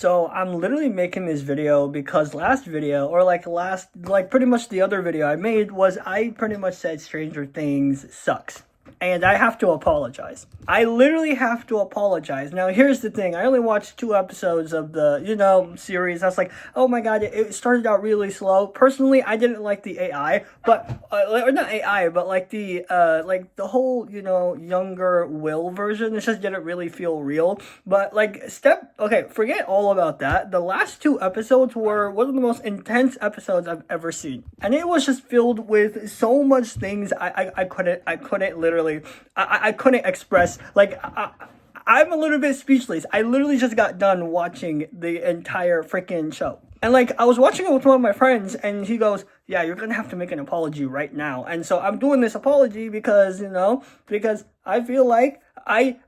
So I'm literally making this video because last video, or pretty much the other video I made was I pretty much said Stranger Things sucks. And I have to apologize. I literally have to apologize. Now, here's the thing. I only watched 2 episodes of the, series. I was like, oh my god, it started out really slow. Personally, I didn't like the AI, but, or not AI, but like the whole, younger Will version. It just didn't really feel real. But forget all about that. The last 2 episodes were one of the most intense episodes I've ever seen. And it was just filled with so much things I couldn't literally, I couldn't express. I'm a little bit speechless. I literally just got done watching the entire freaking show. And I was watching it with one of my friends, and he goes, yeah, you're gonna have to make an apology right now. And so I'm doing this apology because I feel like I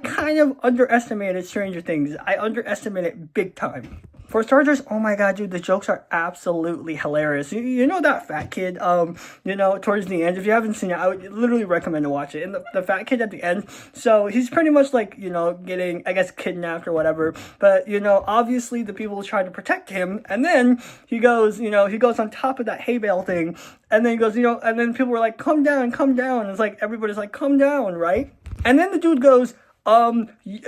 kind of underestimated Stranger Things. I underestimated big time. For starters, oh my god, dude, the jokes are absolutely hilarious. You know that fat kid, towards the end, if you haven't seen it, I would literally recommend to watch it. And the fat kid at the end, so he's pretty much getting, I guess, kidnapped or whatever. But, obviously the people try to protect him. And then he goes on top of that hay bale thing. And then he goes, and then people were like, come down. And it's like, everybody's like, come down, right? And then the dude goes,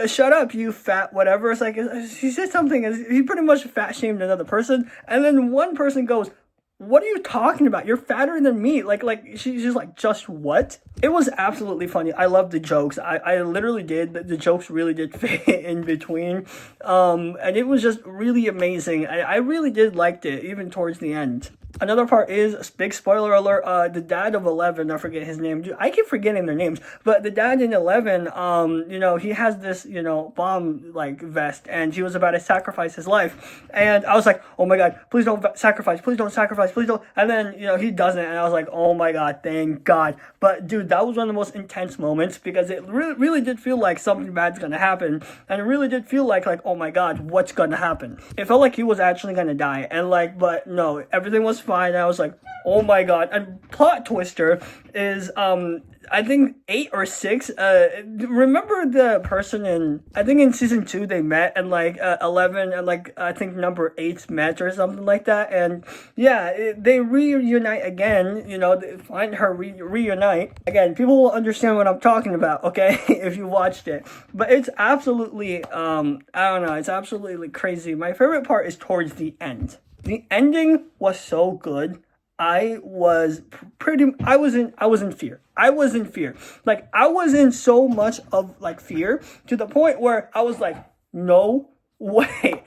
shut up, you fat whatever. It's like, he said something, he pretty much fat shamed another person, and then one person goes, what are you talking about? You're fatter than me. She's just like, just what? It was absolutely funny. I loved the jokes. I literally did. The jokes really did fit in between. And it was just really amazing. I really did liked it, even towards the end. Another part is, big spoiler alert, the dad of 11, I forget his name. Dude, I keep forgetting their names. But the dad in 11, he has this, bomb, vest. And he was about to sacrifice his life. And I was like, oh my god, please don't sacrifice. Please don't sacrifice. Please don't. And then, he doesn't. And I was like, oh my god, thank god. But, dude, that was one of the most intense moments. Because it really did feel like something bad's gonna happen. And it really did feel like, oh my god, what's gonna happen? It felt like he was actually gonna die. And, but no, everything was fine. I was like, oh my god. And plot twister is I think 8 or 6. Remember the person in season 2 they met, and 11 and I think number 8 met or something like that, and yeah, they reunite again. They find her reunite again. People will understand what I'm talking about, okay? If you watched it. But it's absolutely I don't know, it's absolutely crazy. My favorite part is towards the end. The ending was so good. I was in fear. I was in fear. I was in so much of fear, to the point where I was like, no way.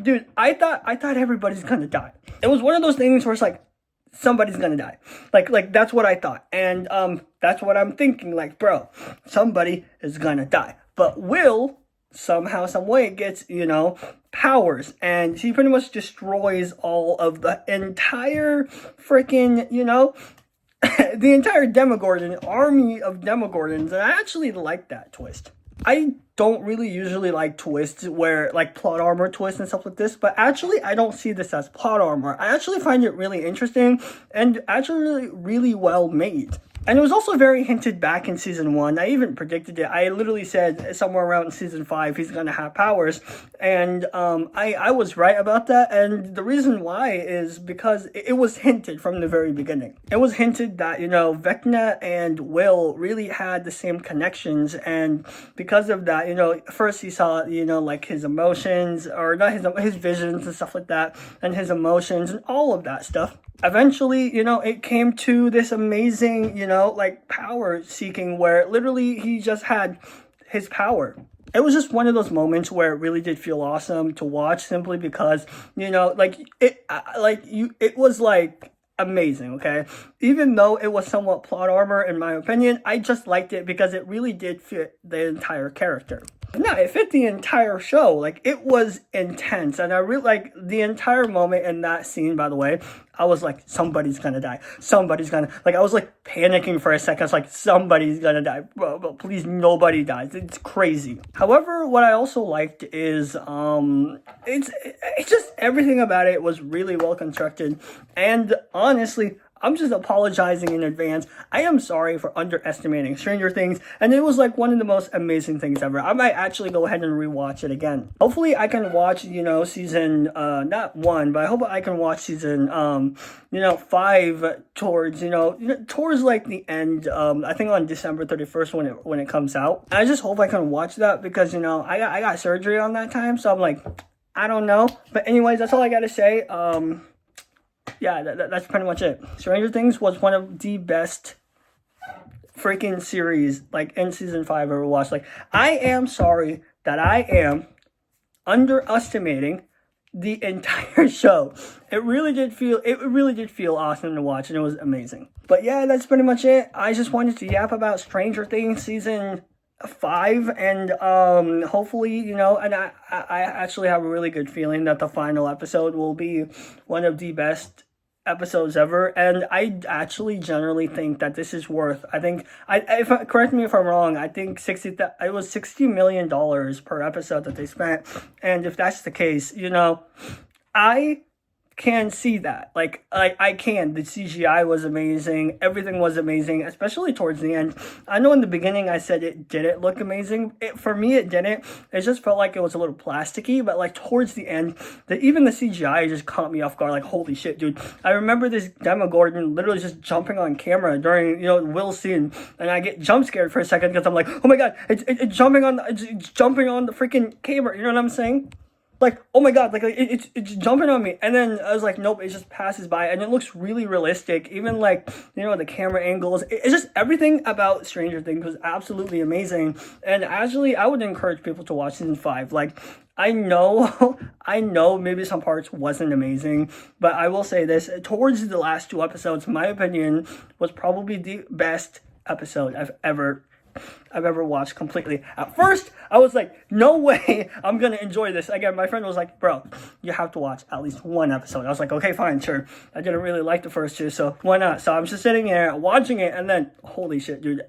Dude, I thought everybody's gonna die. It was one of those things where it's like, somebody's gonna die. That's what I thought. And that's what I'm thinking. Bro, somebody is gonna die. But Will somehow, some way gets, powers, and he pretty much destroys all of the entire freaking, the entire Demogorgon army of Demogorgons. And I actually like that twist. I don't really usually like twists where plot armor twists and stuff like this, but actually I don't see this as plot armor. I actually find it really interesting and actually really well made. And it was also very hinted back in season 1. I even predicted it. I literally said somewhere around season 5 he's gonna have powers, and I was right about that. And the reason why is because it was hinted from the very beginning. It was hinted that Vecna and Will really had the same connections, and because of that, first he saw his emotions, or not his visions and stuff like that, and his emotions and all of that stuff. Eventually, it came to this amazing, power seeking, where literally he just had his power. It was just one of those moments where it really did feel awesome to watch, simply because, it was amazing, okay? Even though it was somewhat plot armor, in my opinion, I just liked it because it really did fit the entire character. No, it fit the entire show. It was intense, and I really the entire moment in that scene. By the way, I was like, somebody's gonna die. Somebody's gonna, I was panicking for a second. I was like, somebody's gonna die. Bro, please, nobody dies. It's crazy. However, what I also liked is, it's just everything about it was really well constructed, and honestly, I'm just apologizing in advance. I am sorry for underestimating Stranger Things, and it was like one of the most amazing things ever. I might actually go ahead and rewatch it again. Hopefully I can watch, season, not 1, but I hope I can watch season, 5 towards, towards like the end, I think on December 31st when it comes out. I just hope I can watch that because, I got surgery on that time, so I'm like, I don't know. But anyways, that's all I gotta say. Yeah, that's pretty much it. Stranger Things was one of the best freaking series, like, in season 5 I've ever watched. Like, I am sorry that I am underestimating the entire show. It really did feel awesome to watch, and it was amazing. But yeah, that's pretty much it. I just wanted to yap about Stranger Things season 5, and hopefully, and I actually have a really good feeling that the final episode will be one of the best episodes ever, and I actually generally think that this is worth, correct me if I'm wrong, I think it was $60 million per episode that they spent, and if that's the case, I can see that. Like, I can. The CGI was amazing. Everything was amazing, especially towards the end. I know in the beginning I said it didn't look amazing. For me, it didn't. It just felt like it was a little plasticky, but like towards the end, even the CGI just caught me off guard. Like, holy shit, dude. I remember this Demogorgon literally just jumping on camera during, Will's scene, and I get jump scared for a second because I'm like, oh my god, it's jumping on the freaking camera. You know what I'm saying? Like, oh my god, like it's jumping on me. And then I was like, nope, it just passes by. And it looks really realistic. Even like, the camera angles. It's just everything about Stranger Things was absolutely amazing. And actually, I would encourage people to watch season 5. Like, I know maybe some parts wasn't amazing. But I will say this, towards the last 2 episodes, my opinion, was probably the best episode I've ever watched completely. At first, I was like, no way I'm gonna enjoy this. Again, my friend was like, bro, you have to watch at least 1 episode. I was like, okay, fine, sure. I didn't really like the first 2, so why not? So I'm just sitting there watching it, and then, holy shit, dude,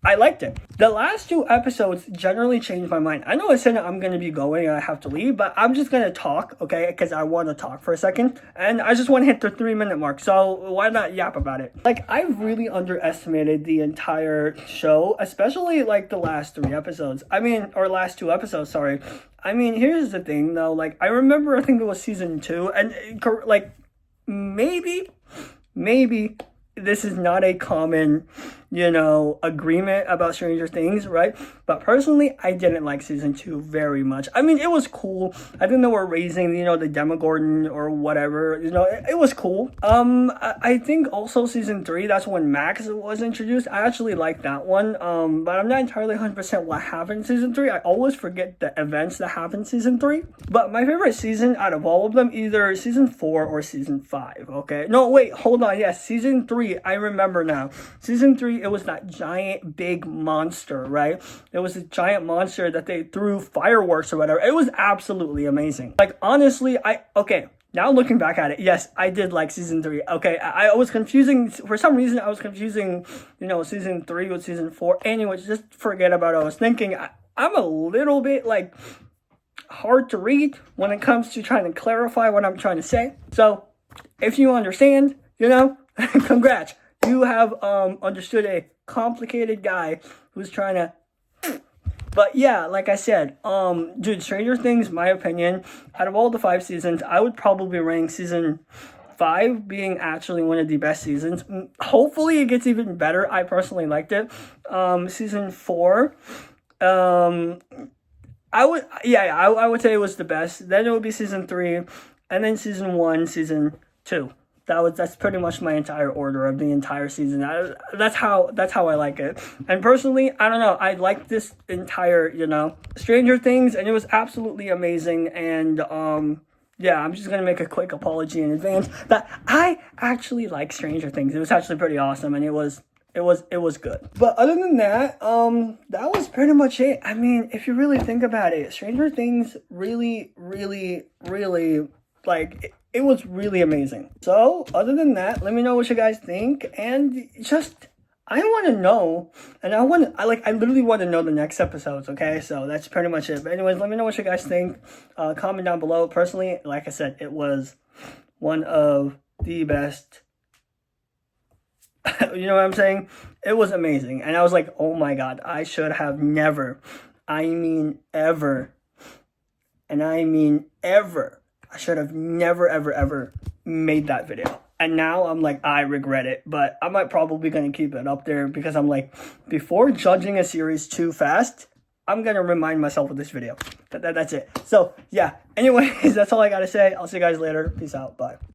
I liked it. The last 2 episodes generally changed my mind. I know I said I'm going to be going and I have to leave, but I'm just going to talk, okay? Because I want to talk for a second. And I just want to hit the 3-minute mark. So why not yap about it? Like, I really underestimated the entire show, especially like the last 3 episodes. Or last 2 episodes, sorry. Here's the thing though. Like, I remember, I think it was season 2. And like, maybe this is not a common, agreement about Stranger Things, right? But personally, I didn't like season 2 very much. It was cool. I think they were raising, the Demogorgon or whatever. It was cool. I think also season 3, that's when Max was introduced. I actually liked that one. But I'm not entirely 100% what happened in season 3. I always forget the events that happened in season 3. But my favorite season out of all of them, either season 4 or season 5, okay? No, wait, hold on. Yes, season 3, I remember now. Season 3, it was that giant big monster, right? It was a giant monster that they threw fireworks or whatever. It was absolutely amazing. Like, honestly, now looking back at it, yes, I did like season 3. Okay, I was confusing, for some reason I was confusing, season 3 with season 4. Anyways, just forget about it. I was thinking, I'm a little bit, like, hard to read when it comes to trying to clarify what I'm trying to say. So, if you understand, congrats. You have understood a complicated guy who's trying to... But yeah, like I said, dude, Stranger Things, my opinion, out of all the 5 seasons, I would probably rank season 5 being actually one of the best seasons. Hopefully it gets even better. I personally liked it. Season 4, I would say it was the best. Then it would be season 3, and then season 1, season 2. That's pretty much my entire order of the entire season. That's how I like it. And personally, I don't know, I like this entire, Stranger Things, and it was absolutely amazing. And yeah, I'm just gonna make a quick apology in advance that I actually like Stranger Things. It was actually pretty awesome, and it was good. But other than that, that was pretty much it. If you really think about it, Stranger Things really, like, it was really amazing. So, other than that, let me know what you guys think, and just, I want to know, and I literally want to know the next episodes, okay? So, that's pretty much it. But anyways, let me know what you guys think. Comment down below. Personally, like I said, it was one of the best You know what I'm saying? It was amazing. And I was like, oh my God, I should have never, I mean ever, and I mean ever, I should have never, ever, ever made that video. And now I'm like, I regret it, but I might probably gonna keep it up there because I'm like, before judging a series too fast, I'm gonna remind myself of this video. That's it. So yeah, anyways, that's all I gotta say. I'll see you guys later. Peace out. Bye.